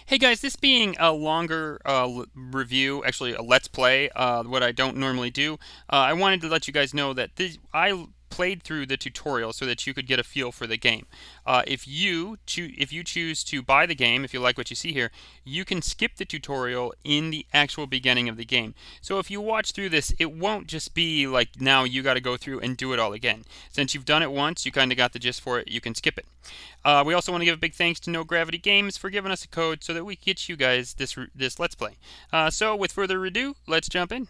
Hey guys, this being a longer review, actually a let's play, what I don't normally do, I wanted to let you guys know that I played through the tutorial so that you could get a feel for the game. If you choose to buy the game, if you like what you see here, you can skip the tutorial in the actual beginning of the game. So if you watch through this, it won't just be like now you got to go through and do it all again. Since you've done it once, you kind of got the gist for it. You can skip it. We also want to give a big thanks to No Gravity Games for giving us a code so that we can get you guys this Let's Play. So with further ado, let's jump in.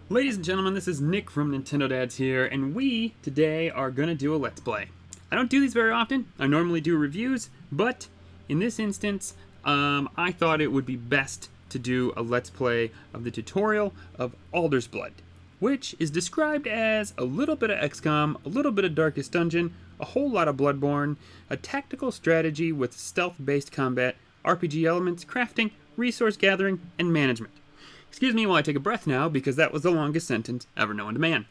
Ladies and gentlemen, this is Nick from Nintendo Dads here, and we today are going to do a Let's Play. I don't do these very often. I normally do reviews, but in this instance, I thought it would be best to do a Let's Play of the tutorial of Alders Blood, which is described as a little bit of XCOM, a little bit of Darkest Dungeon, a whole lot of Bloodborne, a tactical strategy with stealth-based combat, RPG elements, crafting, resource gathering, and management. Excuse me while I take a breath now, because that was the longest sentence ever known to man.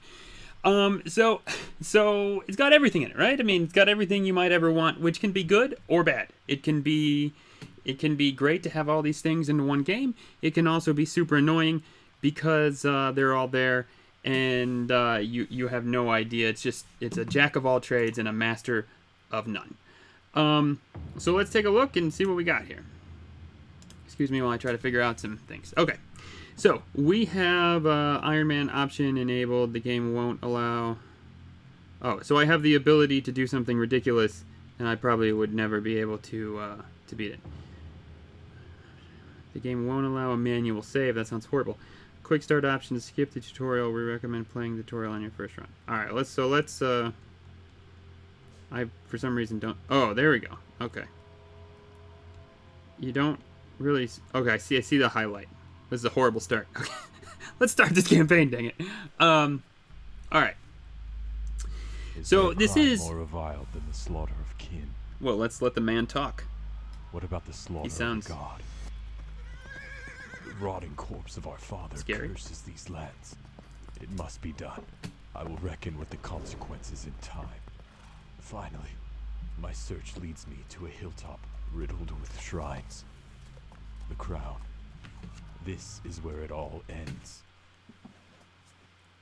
So it's got everything in it, right? I mean, it's got everything you might ever want, which can be good or bad. It can be great to have all these things in one game. It can also be super annoying because they're all there and you have no idea. It's a jack of all trades and a master of none. So let's take a look and see what we got here. Excuse me while I try to figure out some things. Okay. So, we have Iron Man option enabled. The game won't allow... Oh, so I have the ability to do something ridiculous, and I probably would never be able to beat it. The game won't allow a manual save. That sounds horrible. Quick start option to skip the tutorial. We recommend playing the tutorial on your first run. Alright, let's... I, for some reason, don't... Oh, there we go. Okay. You don't really... Okay, I see the highlight. This is a horrible start. Okay. Let's start this campaign, dang it. Alright. So this is more reviled than the slaughter of kin. Well, let's let the man talk. What about the slaughter of God? The rotting corpse of our father curses these lands. It must be done. I will reckon with the consequences in time. Finally, my search leads me to a hilltop riddled with shrines. The crown. This is where it all ends.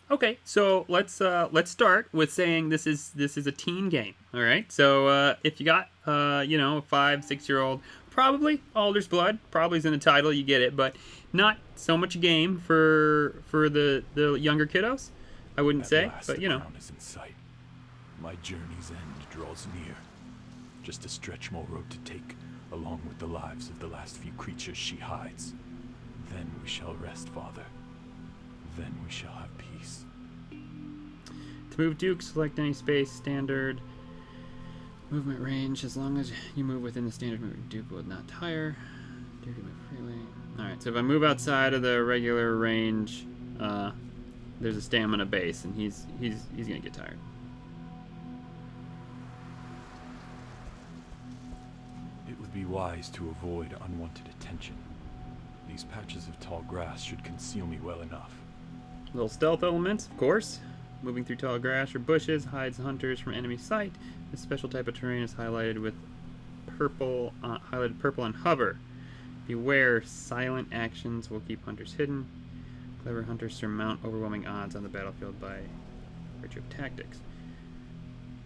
Okay, so let's start with saying this is a teen game. All right, so if you got a 5-6-year-old, probably Alders Blood, probably is in the title, you get it, but not so much game for the younger kiddos. I wouldn't say, but you know. The crown is in sight. My journey's end draws near. Just a stretch more road to take, along with the lives of the last few creatures she hides. Then we shall rest, Father. Then we shall have peace. To move Duke, select any space, standard. Movement range, as long as you move within the standard movement, Duke will not tire. Duke can move freely. Alright, so if I move outside of the regular range, there's a stamina base, and he's gonna get tired. It would be wise to avoid unwanted attention. These patches of tall grass should conceal me well enough. Little stealth elements, of course. Moving through tall grass or bushes hides hunters from enemy sight. This special type of terrain is highlighted with purple, on hover. Beware, silent actions will keep hunters hidden. Clever hunters surmount overwhelming odds on the battlefield by virtue of tactics.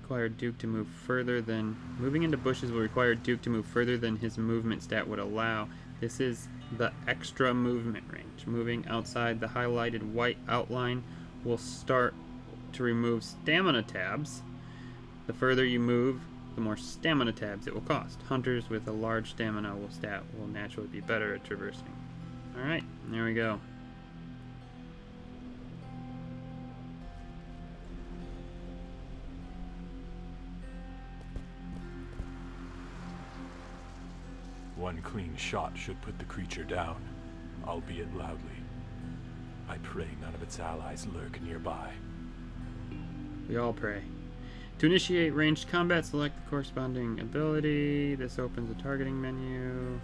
Require Duke to move further than... Moving into bushes will require Duke to move further than his movement stat would allow. This is the extra movement range. Moving outside the highlighted white outline will start to remove stamina tabs. The further you move, the more stamina tabs it will cost. Hunters with a large stamina stat will naturally be better at traversing. Alright, there we go. One clean shot should put the creature down, albeit loudly. I pray none of its allies lurk nearby. We all pray. To initiate ranged combat, select the corresponding ability. This opens a targeting menu.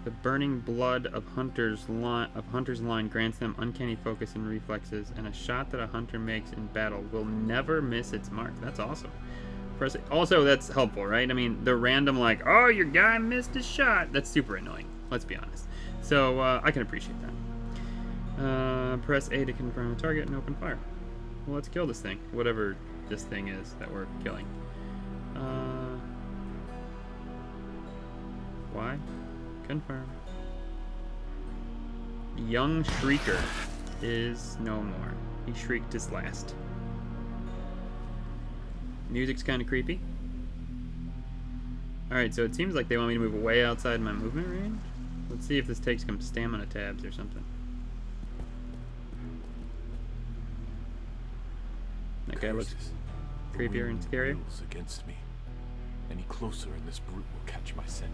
The burning blood of Hunter's Line grants them uncanny focus and reflexes, and a shot that a hunter makes in battle will never miss its mark. That's awesome. Press it. Also, that's helpful, right? I mean, the random like, oh, your guy missed a shot. That's super annoying. Let's be honest. So I can appreciate that. Press A to confirm the target and open fire. Well, let's kill this thing. Whatever this thing is that we're killing. Why? Confirm. Young Shrieker is no more. He shrieked his last. Music's kind of creepy. Alright, so it seems like they want me to move way outside my movement range. Let's see if this takes some stamina tabs or something. That guy looks creepier and scarier. Against me. Any closer and this brute will catch my scent.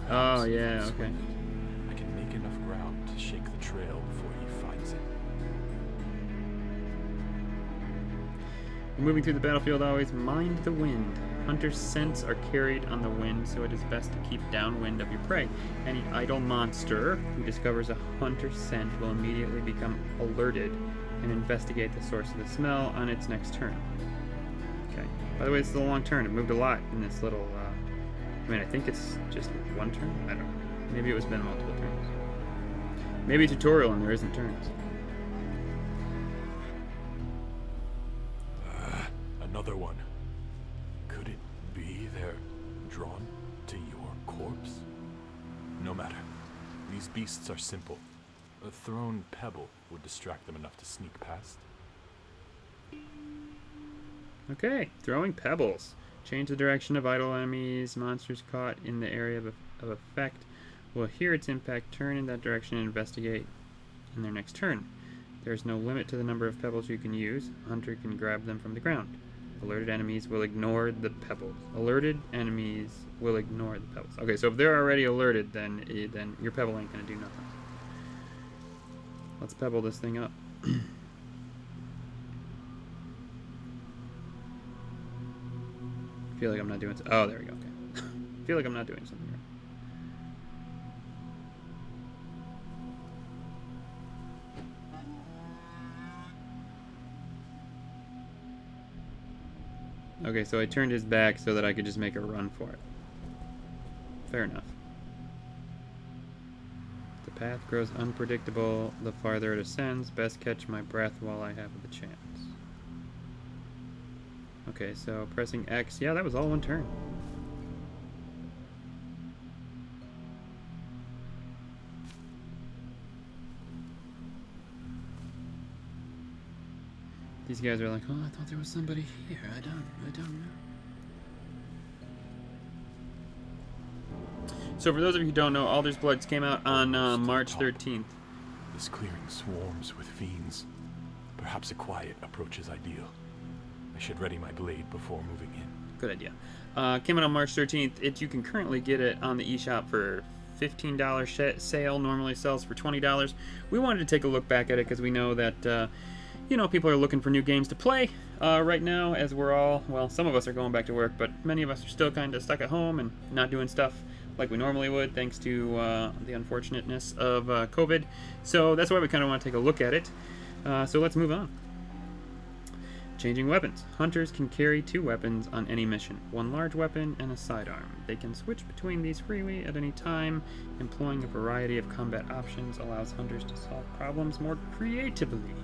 Oh yeah, okay. I can make enough ground to shake the trail before he finds it. Moving through the battlefield, always mind the wind. Hunter's scents are carried on the wind, so it is best to keep downwind of your prey. Any idle monster who discovers a hunter's scent will immediately become alerted and investigate the source of the smell on its next turn. Okay. By the way, this is a long turn. It moved a lot in this little, I mean, I think it's just one turn? I don't know. Maybe it was been multiple turns. Maybe tutorial and there isn't turns. Another one. Could it be they're drawn to your corpse? No matter. These beasts are simple. A thrown pebble would distract them enough to sneak past. Okay, throwing pebbles. Change the direction of idle enemies. Monsters caught in the area of effect will hear its impact, turn in that direction, and investigate in their next turn. There is no limit to the number of pebbles you can use. A hunter can grab them from the ground. Alerted enemies will ignore the pebbles. Alerted enemies will ignore the pebbles. Okay, so if they're already alerted, then your pebble ain't gonna do nothing. Let's pebble this thing up. I feel like I'm not doing so. Oh, there we go. Okay. I feel like I'm not doing something right. Okay, so I turned his back so that I could just make a run for it. Fair enough. The path grows unpredictable the farther it ascends. Best catch my breath while I have the chance. Okay, so pressing X. Yeah, that was all one turn. These guys are like, oh, I thought there was somebody here. I don't know. So for those of you who don't know, Alders Blood came out on March 13th. This clearing swarms with fiends. Perhaps a quiet approach is ideal. I should ready my blade before moving in. Good idea. Came out on March 13th. You can currently get it on the eShop for $15 sale. Normally sells for $20. We wanted to take a look back at it because we know that you know, people are looking for new games to play right now, as we're all, well, some of us are going back to work, but many of us are still kind of stuck at home and not doing stuff like we normally would, thanks to the unfortunateness of COVID. So that's why we kind of want to take a look at it. So let's move on. Changing weapons. Hunters can carry 2 weapons on any mission, 1 large weapon and a sidearm. They can switch between these freely at any time. Employing a variety of combat options allows hunters to solve problems more creatively.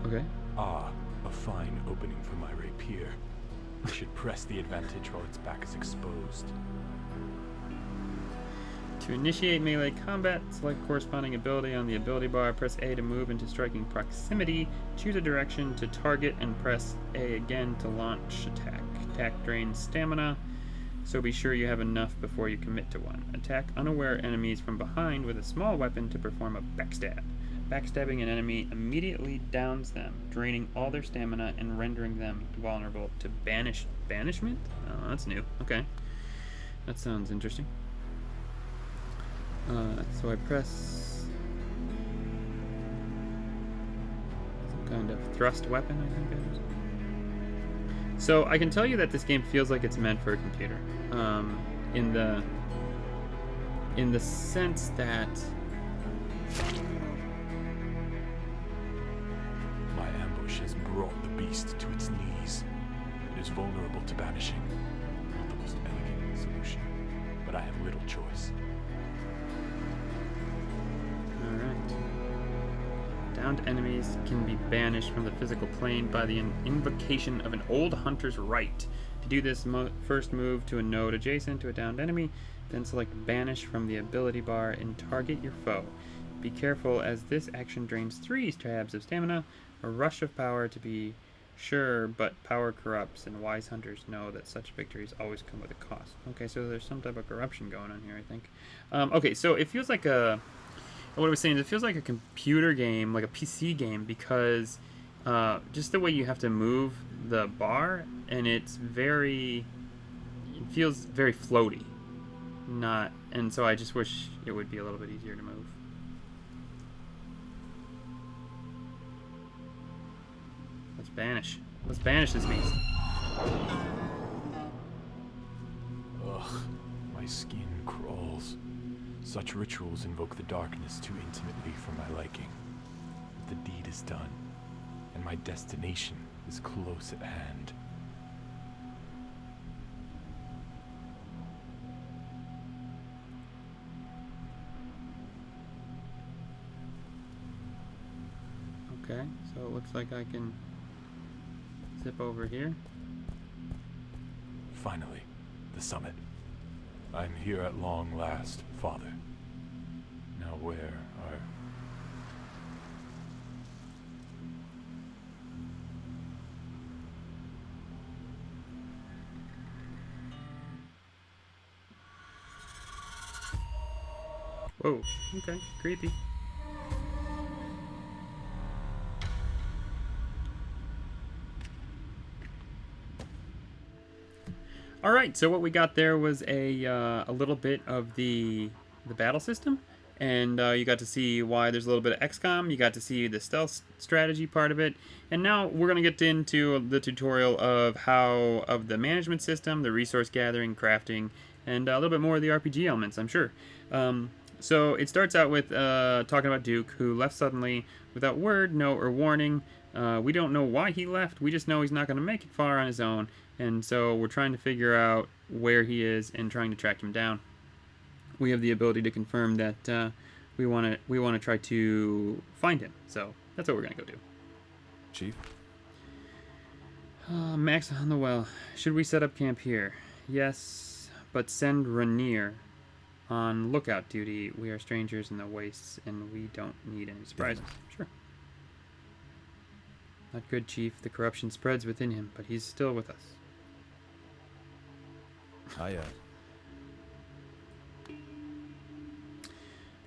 Okay. Ah, a fine opening for my rapier. I should press the advantage while its back is exposed. To initiate melee combat, select corresponding ability on the ability bar. Press A to move into striking proximity. Choose a direction to target and press A again to launch attack. Attack drains stamina, so be sure you have enough before you commit to one. Attack unaware enemies from behind with a small weapon to perform a backstab. Backstabbing an enemy immediately downs them, draining all their stamina and rendering them vulnerable to banishment? Oh, that's new. Okay. That sounds interesting. So I press some kind of thrust weapon, I think it is. So I can tell you that this game feels like it's meant for a computer. In the sense that beast to its knees. It is vulnerable to banishing. Not the most elegant solution, but I have little choice. Alright. Downed enemies can be banished from the physical plane by the invocation of an old hunter's rite. To do this, first move to a node adjacent to a downed enemy, then select Banish from the ability bar and target your foe. Be careful, as this action drains 3 tabs of stamina, a rush of power to be sure, but power corrupts, and wise hunters know that such victories always come with a cost. Okay, so there's some type of corruption going on here, I think. Okay, so it feels like a... What I was saying, it feels like a computer game, like a PC game, because just the way you have to move the bar, and it feels very floaty. And so I just wish it would be a little bit easier to move. Let's banish. Let's banish this beast. Ugh, my skin crawls. Such rituals invoke the darkness too intimately for my liking. But the deed is done, and my destination is close at hand. Okay, so it looks like I can zip over here. Finally, the summit. I'm here at long last, Father. Now where are... Whoa, okay, creepy. All right, so what we got there was a little bit of the battle system, and you got to see why there's a little bit of XCOM. You got to see the stealth strategy part of it, and now we're gonna get into the tutorial of the management system, the resource gathering, crafting, and a little bit more of the RPG elements, I'm sure. So it starts out with talking about Duke, who left suddenly without word, note, or warning. We don't know why he left. We just know he's not going to make it far on his own. And so we're trying to figure out where he is and trying to track him down. We have the ability to confirm that we want to try to find him. So that's what we're going to go do. Chief? Max on the well. Should we set up camp here? Yes, but send Rainier on lookout duty. We are strangers in the wastes, and we don't need any surprises. Sure. Not good, Chief. The corruption spreads within him, but he's still with us.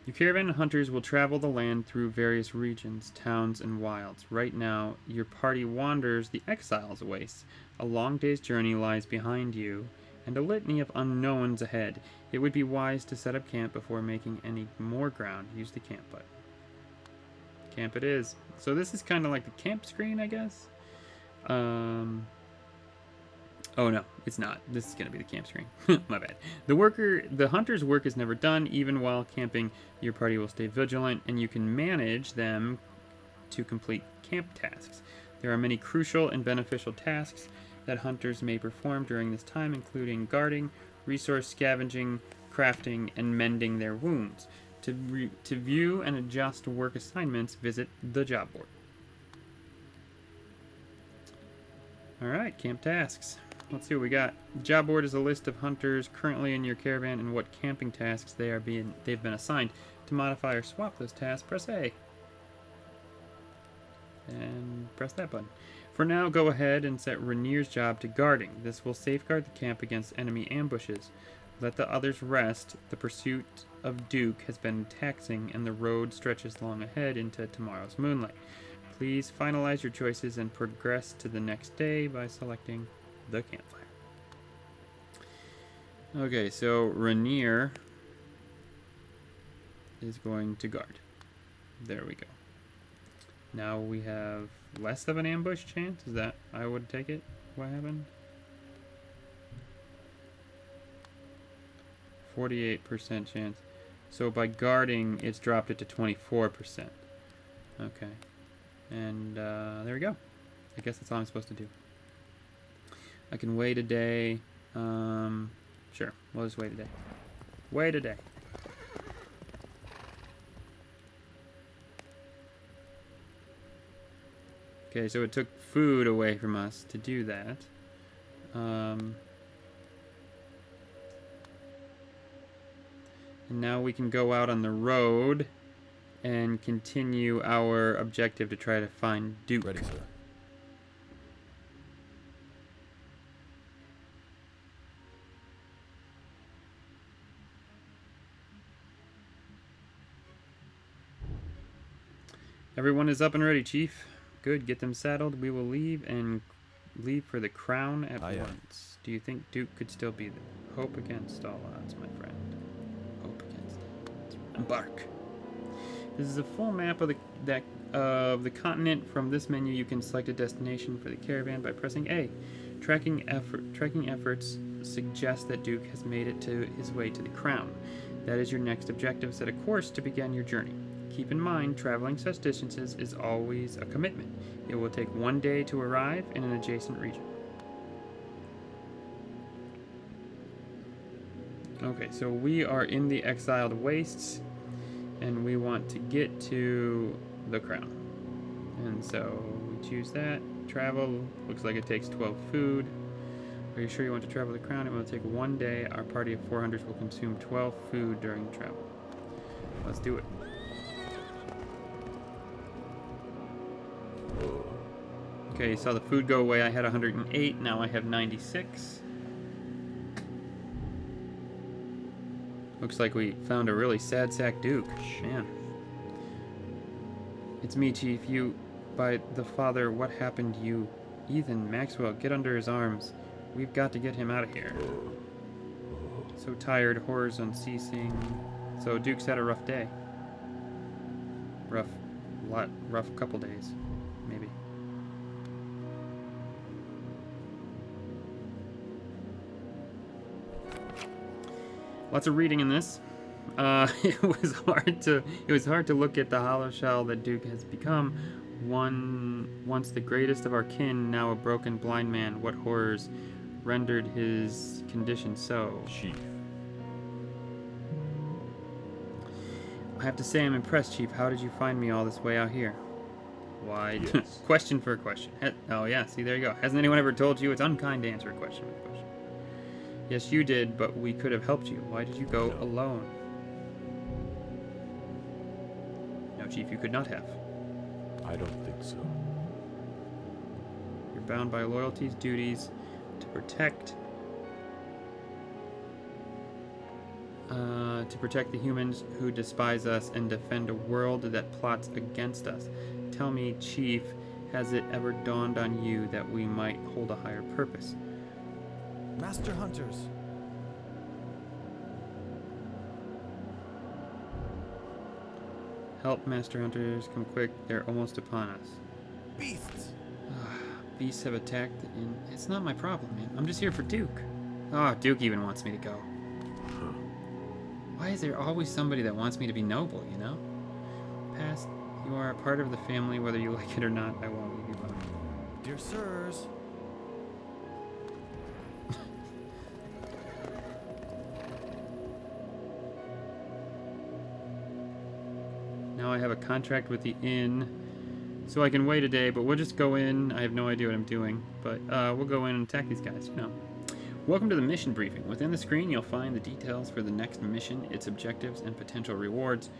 Your caravan of hunters will travel the land through various regions, towns, and wilds. Right now, your party wanders the Exiles' wastes. A long day's journey lies behind you, and a litany of unknowns ahead. It would be wise to set up camp before making any more ground. Use the camp button. Camp it is. So this is kind of like the camp screen, I guess. Oh no, it's not. This is going to be the camp screen. My bad. The hunter's work is never done. Even while camping, your party will stay vigilant, and you can manage them to complete camp tasks. There are many crucial and beneficial tasks that hunters may perform during this time, including guarding, resource scavenging, crafting, and mending their wounds. To view and adjust work assignments, visit the job board. Alright, camp tasks. Let's see what we got. The job board is a list of hunters currently in your caravan and what camping tasks they've been assigned. To modify or swap those tasks, press A. And press that button. For now, go ahead and set Rainier's job to guarding. This will safeguard the camp against enemy ambushes. Let the others rest. The pursuit of Duke has been taxing, and the road stretches long ahead into tomorrow's moonlight. Please finalize your choices and progress to the next day by selecting the campfire. Okay, so Rainier is going to guard. There we go. Now we have less of an ambush chance. Is that, I would take it, what happened? 48% chance. So by guarding, it's dropped it to 24%. Okay. And there we go. I guess that's all I'm supposed to do. I can wait a day. Sure, we'll just wait a day. Wait a day. Okay, so it took food away from us to do that. And now we can go out on the road and continue our objective to try to find Duke. Ready, sir. Everyone is up and ready, Chief. Good, get them saddled. We will leave for the crown at once. Do you think Duke could still be there? Hope against all odds, my friend. Hope against all odds. Embark. This is a full map of the continent. From this menu, you can select a destination for the caravan by pressing A. Tracking efforts suggest that Duke has made it to his way to the crown. That is your next objective. Set a course to begin your journey. Keep in mind, traveling such distances is always a commitment. It will take 1 day to arrive in an adjacent region. Okay, so we are in the Exiled Wastes, and we want to get to the crown. And so we choose that. Travel, looks like it takes 12 food. Are you sure you want to travel to the crown? It will take 1 day. Our party of 4 hunters will consume 12 food during travel. Let's do it. Okay, you saw the food go away. I had 108, now I have 96. Looks like we found a really sad sack Duke. Man. It's me, Chief. You, by the father, what happened to you? Ethan, Maxwell, get under his arms. We've got to get him out of here. So tired, horrors unceasing. So Duke's had a rough day. Rough couple days, maybe. Lots of reading in this. It was hard to look at the hollow shell that Duke has become. Once the greatest of our kin, now a broken blind man. What horrors rendered his condition so? Chief. I have to say I'm impressed, Chief. How did you find me all this way out here? Why? Yes. Question for a question. Oh yeah, see, there you go. Hasn't anyone ever told you it's unkind to answer a question with a question? Yes, you did, but we could have helped you. Why did you go alone? No, Chief, you could not have. I don't think so. You're bound by loyalties, duties to protect the humans who despise us and defend a world that plots against us. Tell me, Chief, has it ever dawned on you that we might hold a higher purpose? Master Hunters. Help, Master Hunters, come quick. They're almost upon us. Beasts. Beasts have attacked, and it's not my problem, man. I'm just here for Duke. Oh, Duke even wants me to go. Why is there always somebody that wants me to be noble, you know? Past, you are a part of the family, whether you like it or not. I won't leave you behind. Dear sirs. Now I have a contract with the inn, so I can wait a day, but we'll just go in. I have no idea what I'm doing, but we'll go in and attack these guys, you know. Welcome to the mission briefing. Within the screen, you'll find the details for the next mission, its objectives, and potential rewards.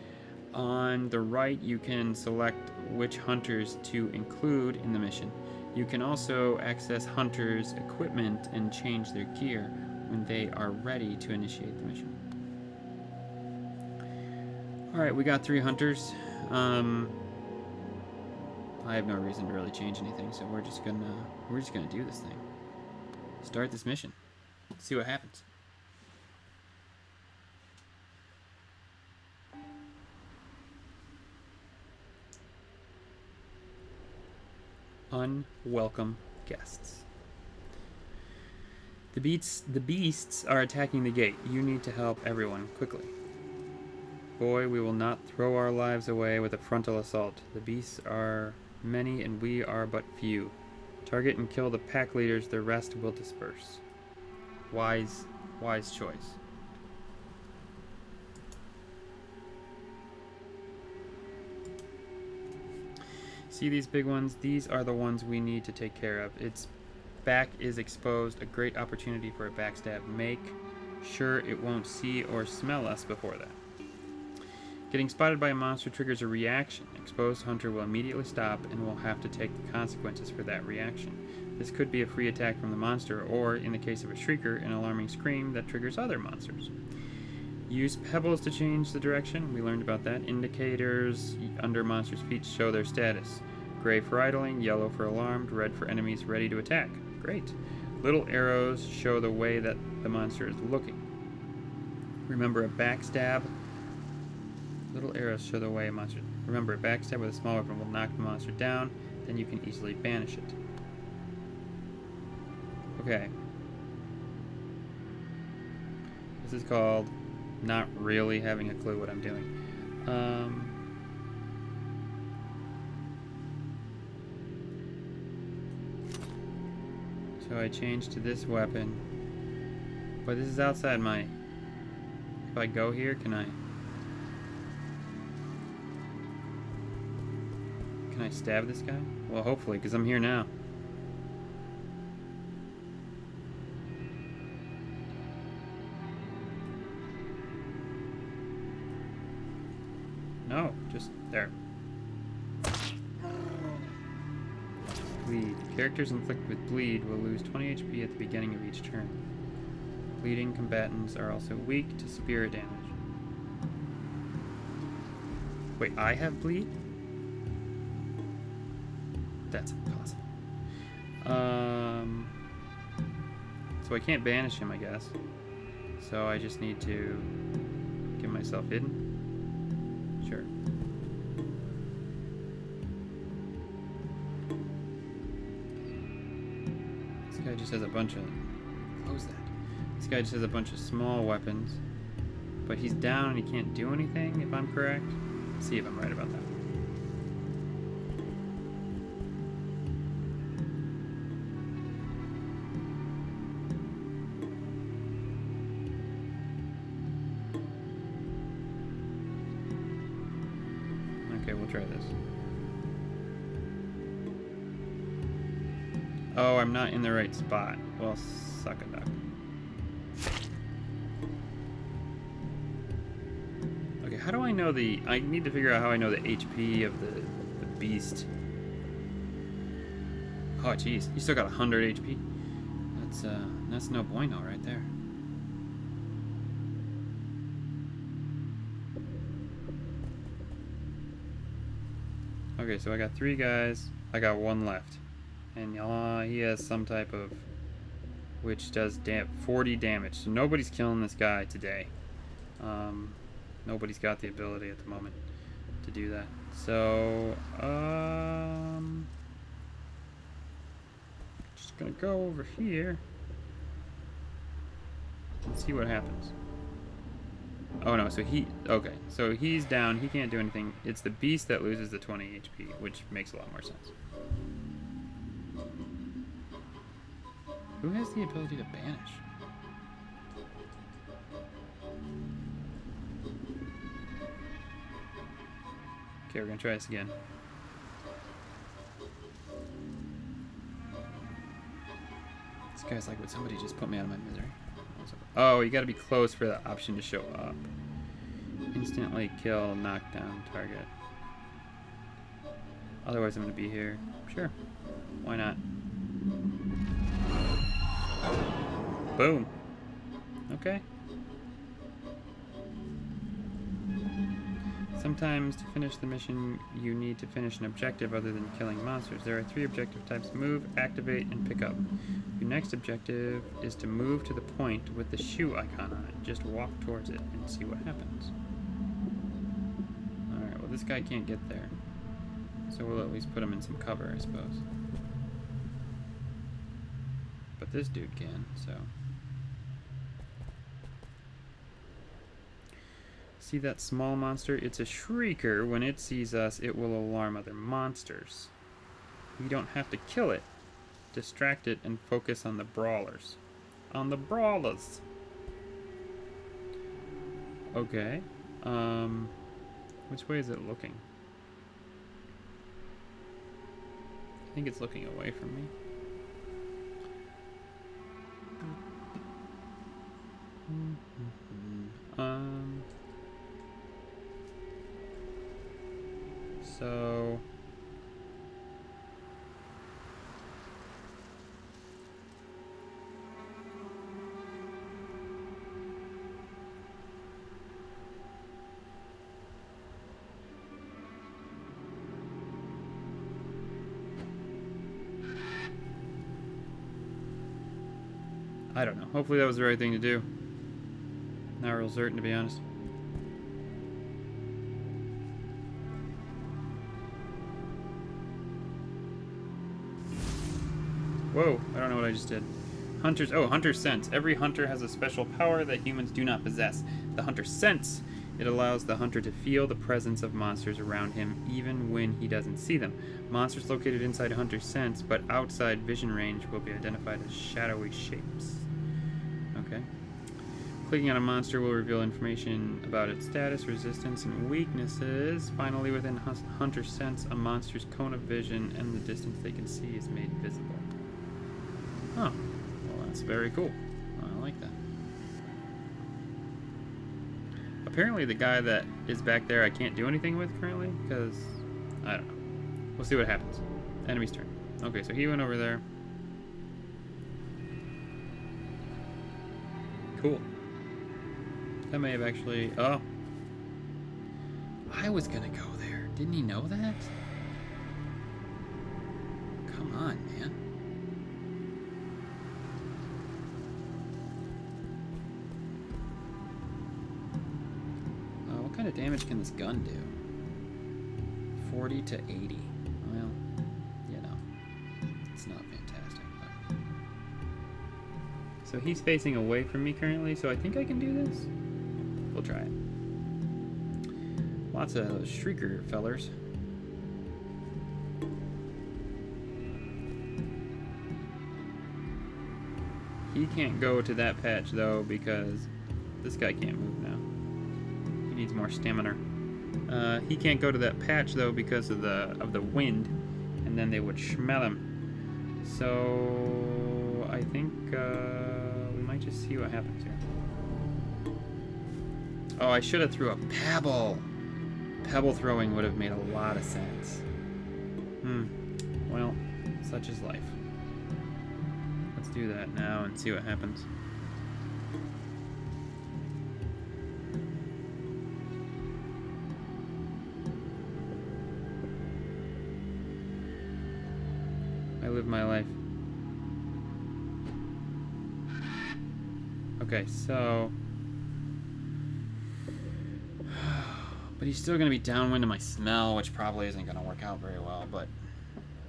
On the right, you can select which hunters to include in the mission. You can also access hunters' equipment and change their gear when they are ready to initiate the mission. Alright, we got 3 hunters. I have no reason to really change anything, so we're just gonna do this thing. Start this mission. See what happens. Unwelcome guests. The beasts are attacking the gate. You need to help everyone quickly. Boy, we will not throw our lives away with a frontal assault. The beasts are many and we are but few. Target and kill the pack leaders, the rest will disperse. Wise choice. See these big ones? These are the ones we need to take care of. Its back is exposed, a great opportunity for a backstab. Make sure it won't see or smell us before that. Getting spotted by a monster triggers a reaction. Exposed hunter will immediately stop and will have to take the consequences for that reaction. This could be a free attack from the monster, or, in the case of a shrieker, an alarming scream that triggers other monsters. Use pebbles to change the direction. We learned about that. Indicators under monsters' feet show their status. Gray for idling, yellow for alarmed, red for enemies ready to attack. Great. Little arrows show the way that the monster is looking. Remember a backstab. Little arrows show the way a monster. Remember, a backstab with a small weapon will knock the monster down, then you can easily banish it. Okay. This is called not really having a clue what I'm doing. So I changed to this weapon. But this is outside my... If I go here, can I stab this guy? Well, hopefully, because I'm here now. No, just there. Bleed. Characters inflicted with bleed will lose 20 HP at the beginning of each turn. Bleeding combatants are also weak to spirit damage. Wait, I have bleed? That's impossible. So I can't banish him, I guess. So I just need to get myself hidden. Sure. This guy just has a bunch of... Close that. This guy just has a bunch of small weapons. But he's down and he can't do anything, if I'm correct. Let's see if I'm right about that. Okay, we'll try this. Oh, I'm not in the right spot. Well, suck a duck. Okay, how do I know the... I need to figure out how I know the HP of the beast. Oh, jeez. You still got 100 HP? That's no bueno right there. Okay, so I got 3 guys. I got 1 left. And he has some type of... Which does 40 damage. So nobody's killing this guy today. Nobody's got the ability at the moment to do that. So, just gonna go over here and see what happens. Oh no, so okay, so he's down, he can't do anything. It's the beast that loses the 20 HP, which makes a lot more sense. Who has the ability to banish? Okay, we're gonna try this again. This guy's like, would somebody just put me out of my misery? Oh, you gotta be close for that option to show up. Instantly kill, knockdown target. Otherwise I'm gonna be here. Sure. Why not? Boom. Okay. Sometimes to finish the mission, you need to finish an objective other than killing monsters. There are 3 objective types: move, activate, and pick up. Your next objective is to move to the point with the shoe icon on it. Just walk towards it and see what happens. Alright, well this guy can't get there. So we'll at least put him in some cover, I suppose. But this dude can, so... See that small monster? It's a shrieker. When it sees us, it will alarm other monsters. We don't have to kill it. distract it and focus on the brawlers. On the brawlers. Okay. Which way is it looking? I think it's looking away from me. So I don't know. Hopefully that was the right thing to do. Not real certain, to be honest. Whoa, I don't know what I just did. Hunter's, oh, Hunter's Sense. Every hunter has a special power that humans do not possess. The Hunter's Sense. It allows the hunter to feel the presence of monsters around him even when he doesn't see them. Monsters located inside a Hunter's Sense but outside vision range will be identified as shadowy shapes. Okay. Clicking on a monster will reveal information about its status, resistance, and weaknesses. Finally, within Hunter's Sense, a monster's cone of vision and the distance they can see is made visible. Oh, well, that's very cool. I like that. Apparently the guy that is back there I can't do anything with currently, because, I don't know. We'll see what happens. Enemy's turn. Okay, so he went over there. Cool. That may have actually, oh. I was gonna go there. Didn't he know that? Come on, man. What kind of damage can this gun do? 40 to 80. Well, you know, it's not fantastic. But... So he's facing away from me currently, so I think I can do this. We'll try it. Lots of shrieker fellers. He can't go to that patch though because this guy can't move now. He needs more stamina. He can't go to that patch though because of the wind, and then they would smell him. So I think we might just see what happens here. Oh, I should have threw a pebble. Pebble throwing would have made a lot of sense. Well, such is life. Let's do that now and see what happens. I live my life. Okay, so... But he's still going to be downwind to my smell, which probably isn't going to work out very well, but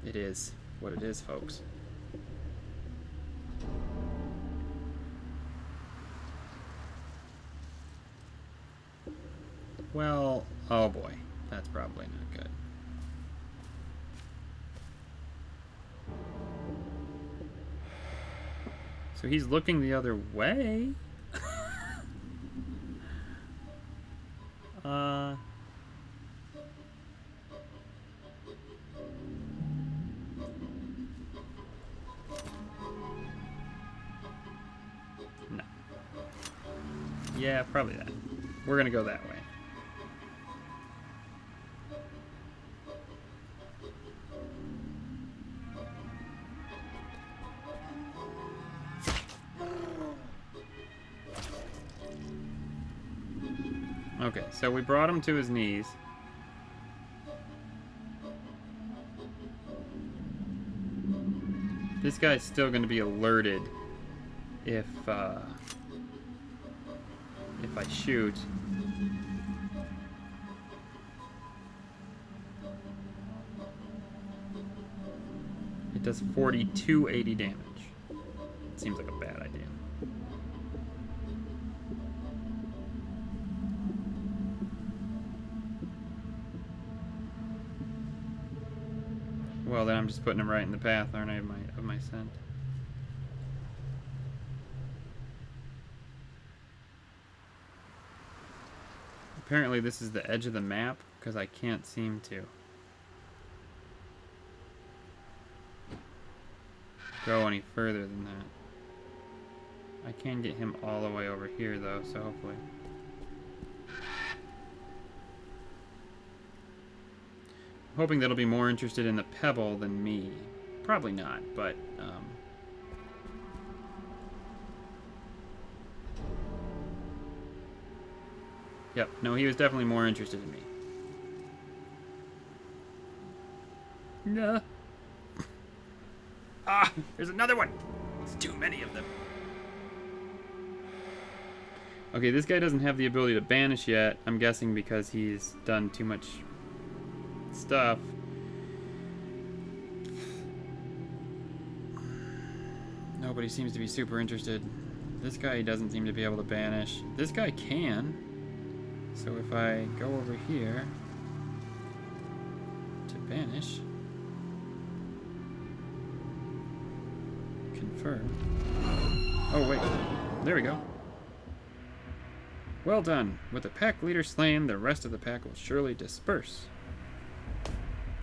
it is what it is, folks. Well, oh boy, that's probably not good. So he's looking the other way? No. Yeah, probably that. We're gonna go that way. Okay, so we brought him to his knees. This guy's still going to be alerted if I shoot. It does 4280 damage. Seems like a bad idea. Well, then I'm just putting him right in the path, aren't I, of my scent? Apparently this is the edge of the map, because I can't seem to go any further than that. I can get him all the way over here, though, so hopefully. I'm hoping that he'll be more interested in the pebble than me. Probably not, but, Yep, no, he was definitely more interested in me. Nah. Ah, there's another one! There's too many of them. Okay, this guy doesn't have the ability to banish yet. I'm guessing because he's done too much stuff. Nobody seems to be super interested. This guy doesn't seem to be able to banish. This guy can. So if I go over here to banish, confirm. Oh wait, there we go. Well done. With the pack leader slain, the rest of the pack will surely disperse.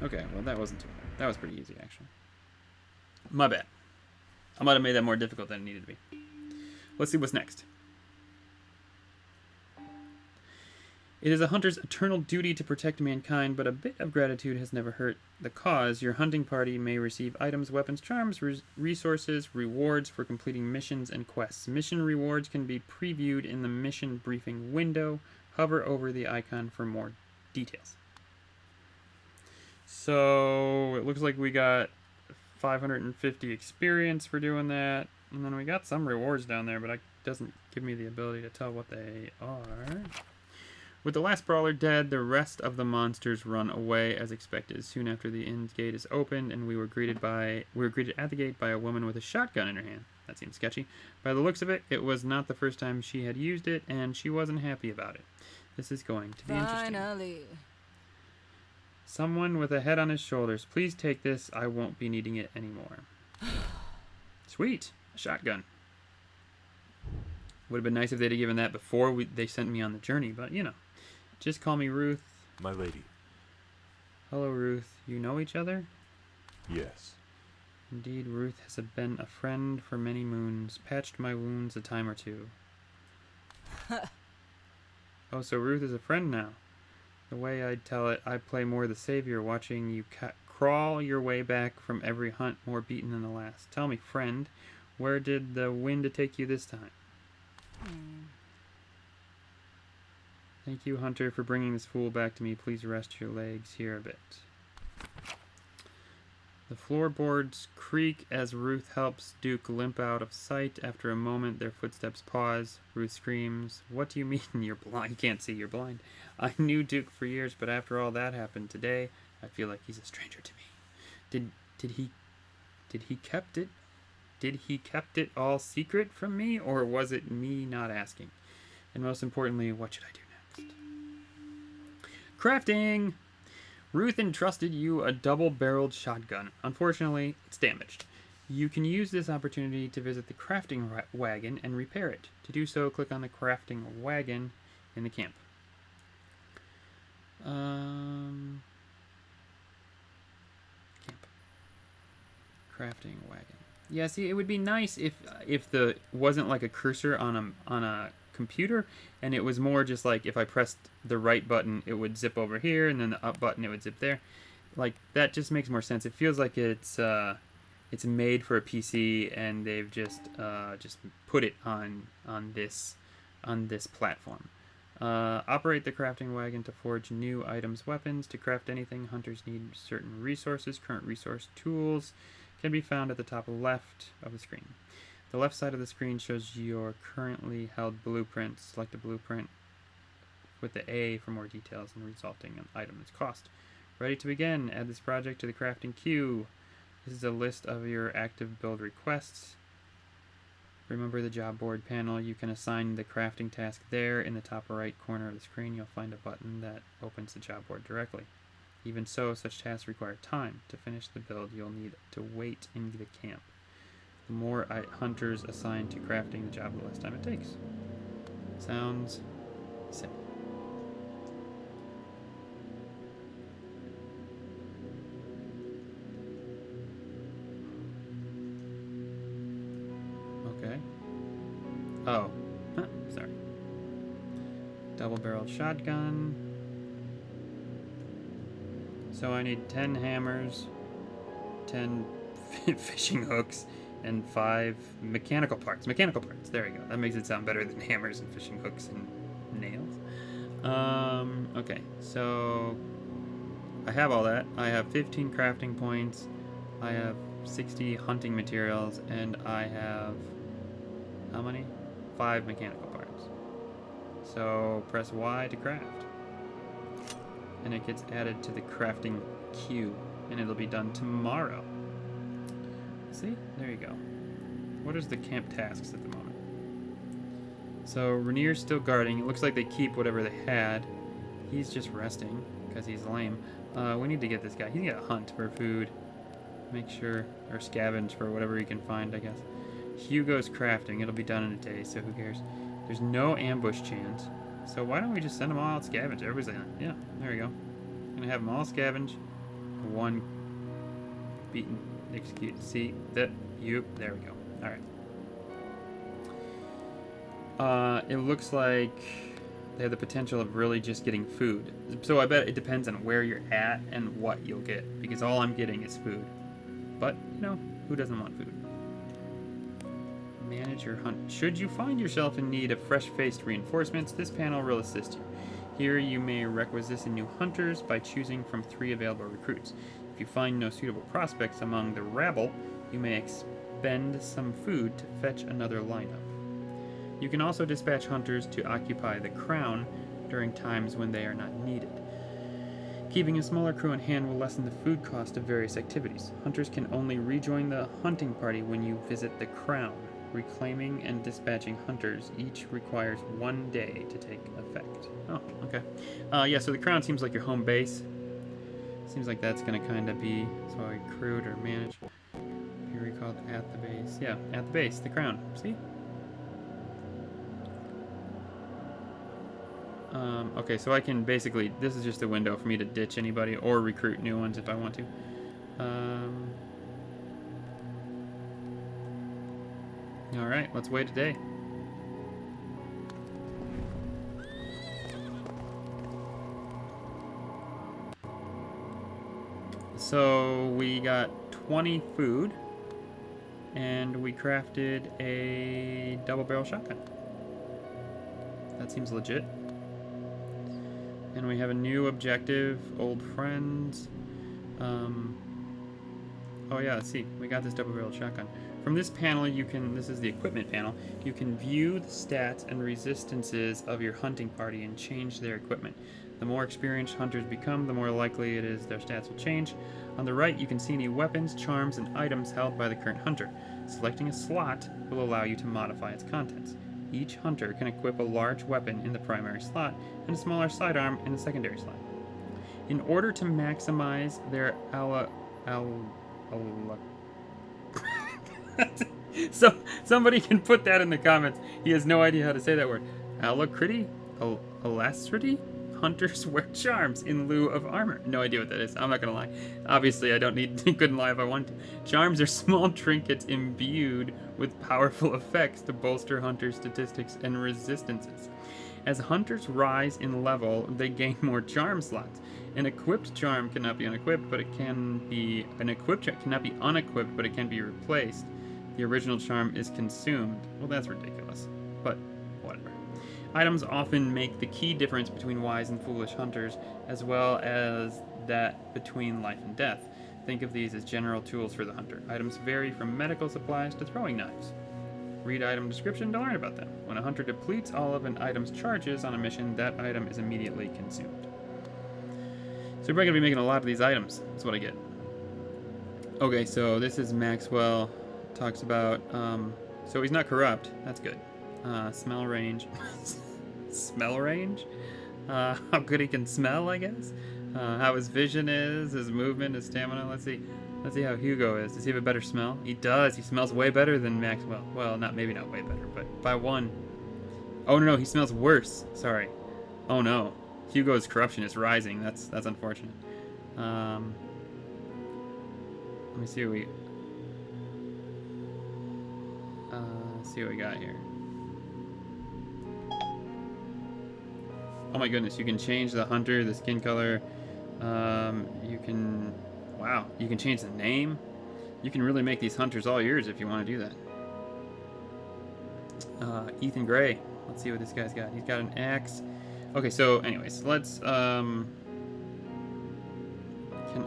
Okay, well that wasn't too hard. That was pretty easy actually. My bad. I might have made that more difficult than it needed to be. Let's see what's next. It is a hunter's eternal duty to protect mankind, but a bit of gratitude has never hurt the cause. Your hunting party may receive items, weapons, charms, resources, rewards for completing missions and quests. Mission rewards can be previewed in the mission briefing window. Hover over the icon for more details. So it looks like we got 550 experience for doing that. And then we got some rewards down there, but it doesn't give me the ability to tell what they are. With the last brawler dead, the rest of the monsters run away as expected. Soon after the inn gate is opened, and we were greeted at the gate by a woman with a shotgun in her hand. That seems sketchy. By the looks of it, it was not the first time she had used it, and she wasn't happy about it. This is going to be interesting. Someone with a head on his shoulders. Please take this. I won't be needing it anymore. Sweet. A shotgun. Would have been nice if they'd have given that before they sent me on the journey, but you know. Just call me Ruth. My lady. Hello, Ruth. You know each other? Yes. Indeed, Ruth has been a friend for many moons. Patched my wounds a time or two. Oh, so Ruth is a friend now. The way I'd tell it, I play more the savior, watching you crawl your way back from every hunt more beaten than the last. Tell me, friend, where did the wind take you this time? Thank you, Hunter, for bringing this fool back to me. Please rest your legs here a bit. The floorboards creak as Ruth helps Duke limp out of sight. After a moment, their footsteps pause. Ruth screams, "What do you mean you're blind? You can't see, you're blind. I knew Duke for years, but after all that happened today, I feel like he's a stranger to me. Did he kept it all secret from me, or was it me not asking? And most importantly, what should I do next?" Crafting! Ruth entrusted you a double-barreled shotgun. Unfortunately, it's damaged. You can use this opportunity to visit the crafting wagon and repair it. To do so, click on the crafting wagon in the camp. Camp. Crafting wagon. Yeah, see, it would be nice if the wasn't like a cursor on a computer, and it was more just like if I pressed the right button, it would zip over here, and then the up button, it would zip there. Like that just makes more sense. It feels like it's made for a PC, and they've just put it on this platform. Operate the crafting wagon to forge new items, weapons. To craft anything, hunters need certain resources. Current resource tools can be found at the top left of the screen. The left side of the screen shows your currently held blueprints. Select a blueprint with the A for more details and resulting item's cost. Ready to begin. Add this project to the crafting queue. This is a list of your active build requests. Remember the job board panel. You can assign the crafting task there. In the top right corner of the screen, you'll find a button that opens the job board directly. Even so, such tasks require time. To finish the build, you'll need to wait in the camp. The more hunters assigned to crafting the job, the less time it takes. Sounds simple. Okay. Oh. Huh, sorry. Double-barreled shotgun. So I need 10 hammers, 10 fishing hooks, and 5 mechanical parts. Mechanical parts. There we go. That makes it sound better than hammers and fishing hooks and nails. Okay. So I have all that. I have 15 crafting points. I have 60 hunting materials, and I have how many? 5 mechanical parts. So press Y to craft. And it gets added to the crafting queue, and it'll be done tomorrow. See? There you go. What is the camp tasks at the moment? So Rainier's still guarding. It looks like they keep whatever they had. He's just resting because he's lame. We need to get this guy. He's got to hunt for food. Make sure, or scavenge for whatever he can find, I guess. Hugo's crafting. It'll be done in a day, so who cares? There's no ambush chance. So why don't we just send them all out scavenge? Everybody's like, yeah, there we go. Gonna have them all scavenge. One beaten, execute. See that you? There we go. All right. It looks like they have the potential of really just getting food. So I bet it depends on where you're at and what you'll get, because all I'm getting is food. But you know, who doesn't want food? Manage your hunt. Should you find yourself in need of fresh-faced reinforcements, this panel will assist you. Here you may requisition new hunters by choosing from 3 available recruits. If you find no suitable prospects among the rabble, you may expend some food to fetch another lineup. You can also dispatch hunters to occupy the crown during times when they are not needed. Keeping a smaller crew in hand will lessen the food cost of various activities. Hunters can only rejoin the hunting party when you visit the crown. Reclaiming and dispatching hunters each requires 1 day to take effect. Oh, okay. Yeah, so the crown seems like your home base. Seems like that's going to kind of be, so recruit or manage. You recalled at the base. Yeah, at the base, the crown. See? Okay, so I can basically, this is just a window for me to ditch anybody or recruit new ones if I want to. Alright, let's wait a day. So we got 20 food, and we crafted a double-barrel shotgun. That seems legit. And we have a new objective, old friends. Oh yeah, let's see. We got this double-barreled shotgun. From this panel, you can, this is the equipment panel, you can view the stats and resistances of your hunting party and change their equipment. The more experienced hunters become, the more likely it is their stats will change. On the right, you can see any weapons, charms, and items held by the current hunter. Selecting a slot will allow you to modify its contents. Each hunter can equip a large weapon in the primary slot and a smaller sidearm in the secondary slot. In order to maximize their so somebody can put that in the comments. He has no idea how to say that word. Alacrity? Alacrity? Hunters wear charms in lieu of armor. No idea what that is. I'm not gonna lie. Obviously, I don't need. Couldn't lie if I wanted to. Charms are small trinkets imbued with powerful effects to bolster hunter statistics and resistances. As hunters rise in level, they gain more charm slots. An equipped charm cannot be unequipped, but it can be an equipped charm cannot be unequipped, but it can be replaced. The original charm is consumed. Well, that's ridiculous, but whatever. Items often make the key difference between wise and foolish hunters, as well as that between life and death. Think of these as general tools for the hunter. Items vary from medical supplies to throwing knives. Read item description to learn about them. When a hunter depletes all of an item's charges on a mission, that item is immediately consumed. So we're going to be making a lot of these items. That's what I get. Okay, so this is Maxwell. Talks about, so he's not corrupt. That's good. Smell range. Smell range? How good he can smell, I guess. How his vision is, his movement, his stamina. Let's see how Hugo is. Does he have a better smell? He does. He smells way better than Maxwell. Well, maybe not way better, but by one. Oh no, he smells worse. Sorry. Oh no, Hugo's corruption is rising. That's unfortunate. Let me see what we. See what we got here. Oh my goodness, you can change the hunter, the skin color. You can, wow, you can change the name. You can really make these hunters all yours if you want to do that. Ethan Gray. Let's see what this guy's got. He's got an axe. Okay, so anyways, let's, can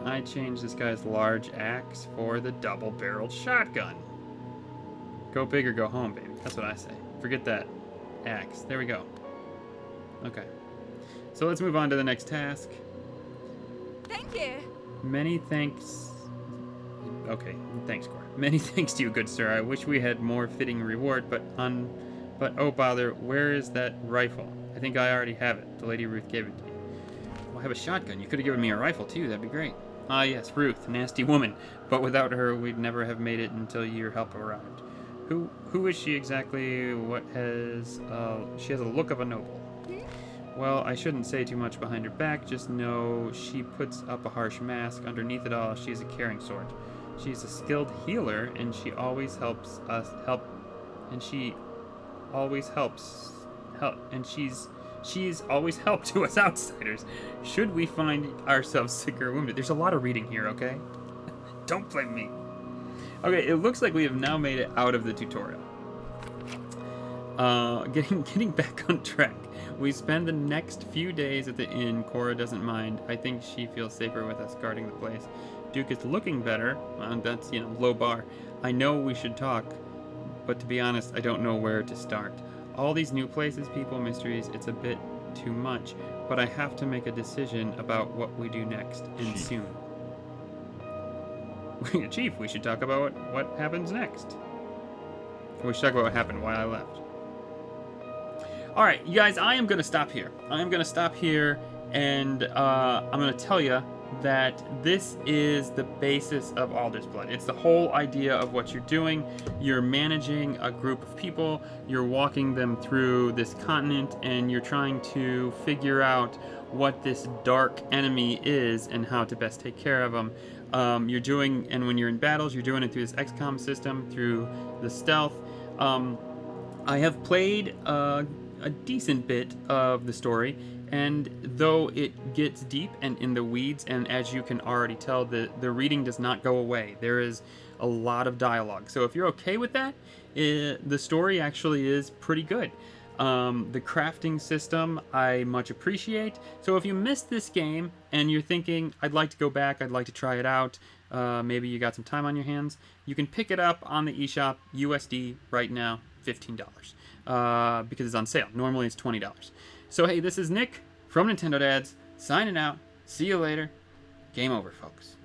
I change this guy's large axe for the double-barreled shotgun? Go big or go home, baby. That's what I say. Forget that axe. There we go. Okay. So let's move on to the next task. Thank you. Many thanks. Okay, thanks, Cora. Many thanks to you, good sir. I wish we had more fitting reward, but oh bother, where is that rifle? I think I already have it. The Lady Ruth gave it to me. Well, I have a shotgun. You could have given me a rifle too. That'd be great. Ah, yes, Ruth, nasty woman. But without her, we'd never have made it until your help arrived. Who is she exactly? What has? She has a look of a noble. Well, I shouldn't say too much behind her back, just know she puts up a harsh mask. Underneath it all, she's a caring sort. She's a skilled healer, and she always helps us help, and she always she's always helped to us outsiders. Should we find ourselves sick or wounded? There's a lot of reading here, okay? Don't blame me. Okay, it looks like we have now made it out of the tutorial. Getting back on track. We spend the next few days at the inn. Cora doesn't mind. I think she feels safer with us guarding the place. Duke is looking better. That's, low bar. I know we should talk, but to be honest, I don't know where to start. All these new places, people, mysteries, it's a bit too much, but I have to make a decision about what we do next, and soon. Chief, we should talk about what happens next. We should talk about what happened while I left. All right, you guys, I am going to stop here. And I'm going to tell you that this is the basis of Alders Blood. It's the whole idea of what you're doing. You're managing a group of people. You're walking them through this continent, and you're trying to figure out what this dark enemy is and how to best take care of them. And when you're in battles, you're doing it through this XCOM system, through the stealth. I have played a decent bit of the story, and though it gets deep and in the weeds, and as you can already tell, the reading does not go away. There is a lot of dialogue. So if you're okay with that, the story actually is pretty good. The crafting system I much appreciate. So if you missed this game and you're thinking, I'd like to go back, I'd like to try it out, maybe you got some time on your hands, you can pick it up on the eShop, USD, right now, $15. Because it's on sale. Normally it's $20. So hey, this is Nick from Nintendo Dads, signing out. See you later. Game over, folks.